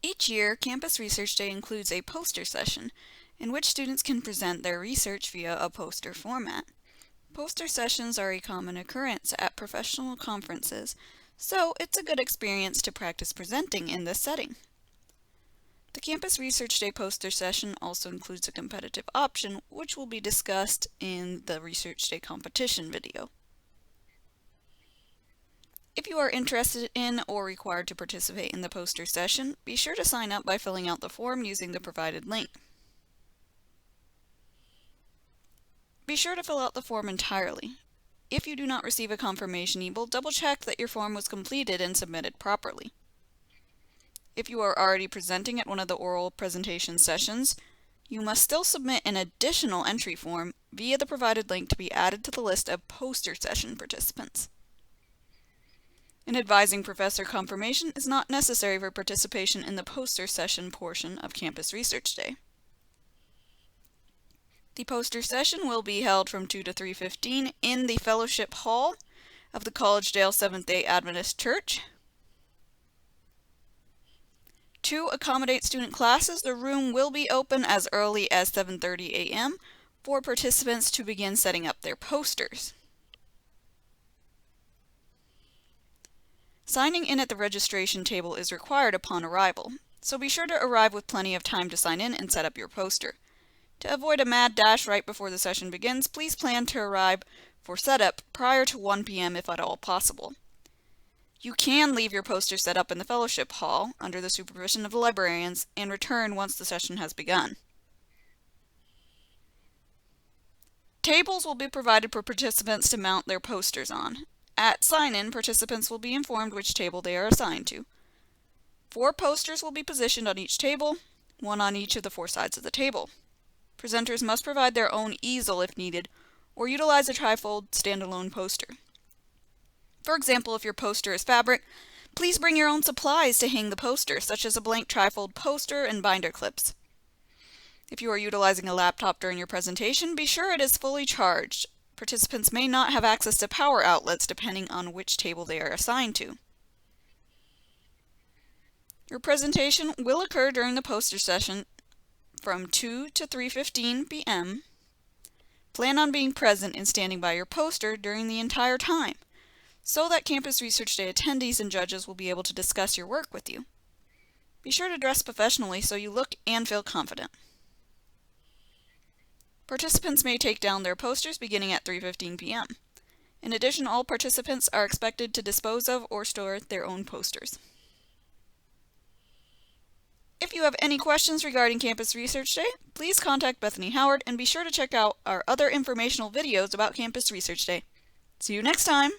Each year, Campus Research Day includes a poster session in which students can present their research via a poster format. Poster sessions are a common occurrence at professional conferences, so it's a good experience to practice presenting in this setting. The Campus Research Day poster session also includes a competitive option, which will be discussed in the Research Day competition video. If you are interested in or required to participate in the poster session, be sure to sign up by filling out the form using the provided link. Be sure to fill out the form entirely. If you do not receive a confirmation email, double-check that your form was completed and submitted properly. If you are already presenting at one of the oral presentation sessions, you must still submit an additional entry form via the provided link to be added to the list of poster session participants. An advising professor confirmation is not necessary for participation in the poster session portion of Campus Research Day. The poster session will be held from 2 to 3:15 in the Fellowship Hall of the Collegedale Seventh-day Adventist Church. To accommodate student classes, the room will be open as early as 7:30 a.m. for participants to begin setting up their posters. Signing in at the registration table is required upon arrival, so be sure to arrive with plenty of time to sign in and set up your poster. To avoid a mad dash right before the session begins, please plan to arrive for setup prior to 1 p.m. if at all possible. You can leave your poster set up in the Fellowship Hall under the supervision of the librarians and return once the session has begun. Tables will be provided for participants to mount their posters on. At sign-in, participants will be informed which table they are assigned to. 4 posters will be positioned on each table, 1 on each of the 4 sides of the table. Presenters must provide their own easel if needed, or utilize a trifold standalone poster. For example, if your poster is fabric, please bring your own supplies to hang the poster, such as a blank trifold poster and binder clips. If you are utilizing a laptop during your presentation, be sure it is fully charged. Participants may not have access to power outlets depending on which table they are assigned to. Your presentation will occur during the poster session from 2 to 3:15 p.m. Plan on being present and standing by your poster during the entire time, so that Campus Research Day attendees and judges will be able to discuss your work with you. Be sure to dress professionally so you look and feel confident. Participants may take down their posters beginning at 3:15 p.m. In addition, all participants are expected to dispose of or store their own posters. If you have any questions regarding Campus Research Day, please contact Bethany Howard and be sure to check out our other informational videos about Campus Research Day. See you next time!